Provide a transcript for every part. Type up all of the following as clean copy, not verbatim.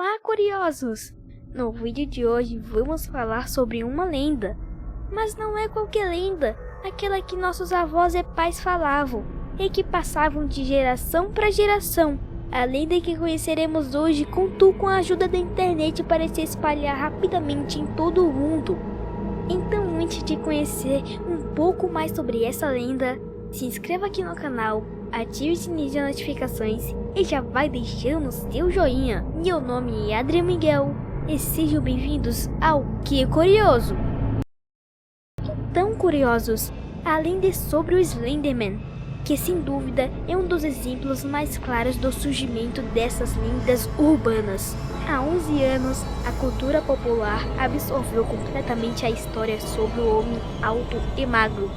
Olá, curiosos! No vídeo de hoje vamos falar sobre uma lenda. Mas não é qualquer lenda, aquela que nossos avós e pais falavam e que passavam de geração para geração. A lenda que conheceremos hoje contou com a ajuda da internet para se espalhar rapidamente em todo o mundo. Então, antes de conhecer um pouco mais sobre essa lenda, se inscreva aqui no canal, ative o sininho de notificações e já vai deixando seu joinha. Meu nome é Adriano Miguel e sejam bem-vindos ao Que Curioso! Então, curiosos, a lenda é sobre o Slenderman, que sem dúvida é um dos exemplos mais claros do surgimento dessas lendas urbanas. Há 11 anos, a cultura popular absorveu completamente a história sobre o homem alto e magro,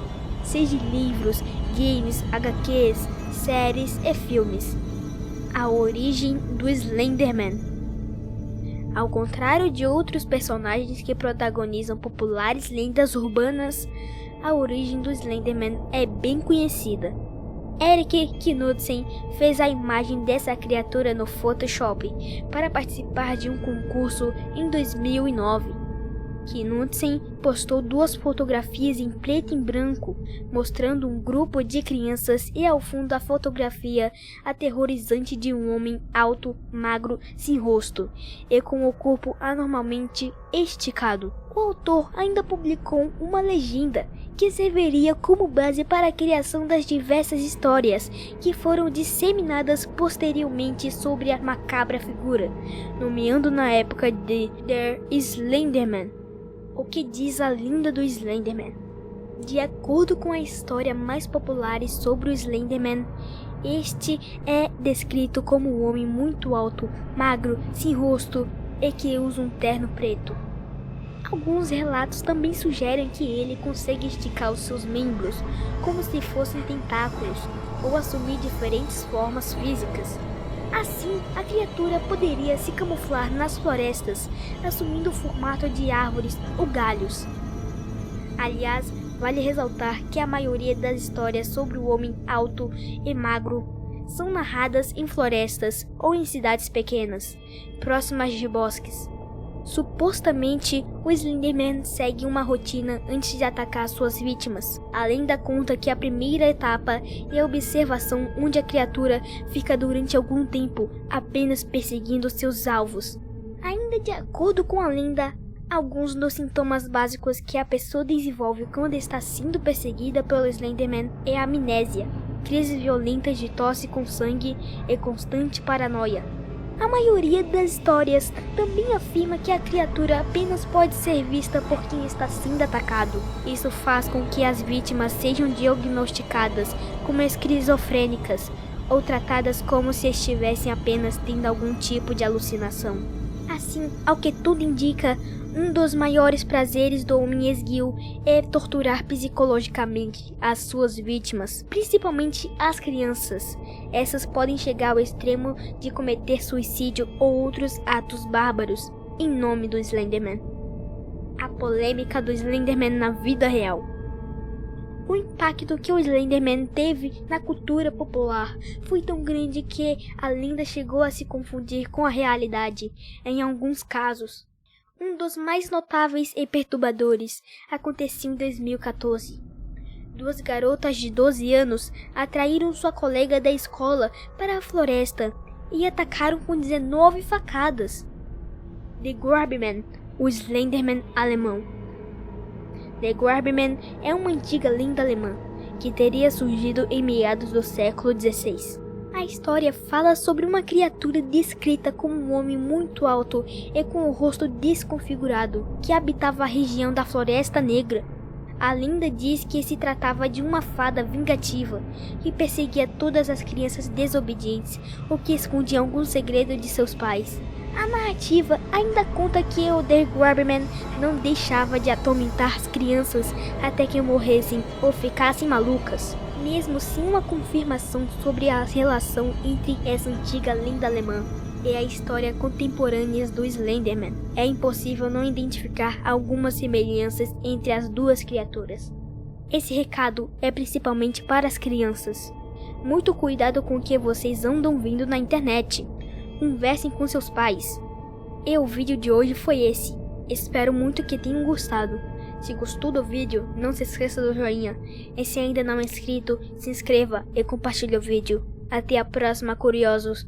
seja livros, games, HQs, séries e filmes. A origem do Slenderman. Ao contrário de outros personagens que protagonizam populares lendas urbanas, a origem do Slenderman é bem conhecida. Erik Knudsen fez a imagem dessa criatura no Photoshop para participar de um concurso em 2009. Knudsen postou 2 fotografias em preto e branco, mostrando um grupo de crianças e ao fundo a fotografia aterrorizante de um homem alto, magro, sem rosto e com o corpo anormalmente esticado. O autor ainda publicou uma legenda que serviria como base para a criação das diversas histórias que foram disseminadas posteriormente sobre a macabra figura, nomeando na época de The Slenderman. O que diz a lenda do Slenderman? De acordo com a história mais popular sobre o Slenderman, este é descrito como um homem muito alto, magro, sem rosto e que usa um terno preto. Alguns relatos também sugerem que ele consegue esticar os seus membros como se fossem tentáculos ou assumir diferentes formas físicas. Assim, a criatura poderia se camuflar nas florestas, assumindo o formato de árvores ou galhos. Aliás, vale ressaltar que a maioria das histórias sobre o homem alto e magro são narradas em florestas ou em cidades pequenas, próximas de bosques. Supostamente, o Slenderman segue uma rotina antes de atacar suas vítimas. A lenda conta que a primeira etapa é a observação, onde a criatura fica durante algum tempo apenas perseguindo seus alvos. Ainda de acordo com a lenda, alguns dos sintomas básicos que a pessoa desenvolve quando está sendo perseguida pelo Slenderman é a amnésia, crises violentas de tosse com sangue e constante paranoia. A maioria das histórias também afirma que a criatura apenas pode ser vista por quem está sendo atacado. Isso faz com que as vítimas sejam diagnosticadas como esquizofrênicas ou tratadas como se estivessem apenas tendo algum tipo de alucinação. Assim, ao que tudo indica, um dos maiores prazeres do homem esguio é torturar psicologicamente as suas vítimas, principalmente as crianças. Essas podem chegar ao extremo de cometer suicídio ou outros atos bárbaros em nome do Slenderman. A polêmica do Slenderman na vida real. O impacto que o Slenderman teve na cultura popular foi tão grande que a lenda chegou a se confundir com a realidade em alguns casos. Um dos mais notáveis e perturbadores aconteceu em 2014. 2 garotas de 12 anos atraíram sua colega da escola para a floresta e atacaram com 19 facadas. The Grabberman, o Slenderman alemão. The Grabberman é uma antiga lenda alemã que teria surgido em meados do século XVI. A história fala sobre uma criatura descrita como um homem muito alto e com o rosto desconfigurado, que habitava a região da Floresta Negra. A lenda diz que se tratava de uma fada vingativa, que perseguia todas as crianças desobedientes ou que escondia algum segredo de seus pais. A narrativa ainda conta que o The Grabberman não deixava de atormentar as crianças até que morressem ou ficassem malucas. Mesmo sem uma confirmação sobre a relação entre essa antiga lenda alemã e a história contemporânea do Slenderman, é impossível não identificar algumas semelhanças entre as duas criaturas. Esse recado é principalmente para as crianças. Muito cuidado com o que vocês andam vendo na internet. Conversem com seus pais. E o vídeo de hoje foi esse. Espero muito que tenham gostado. Se gostou do vídeo, não se esqueça do joinha. E se ainda não é inscrito, se inscreva e compartilhe o vídeo. Até a próxima, curiosos!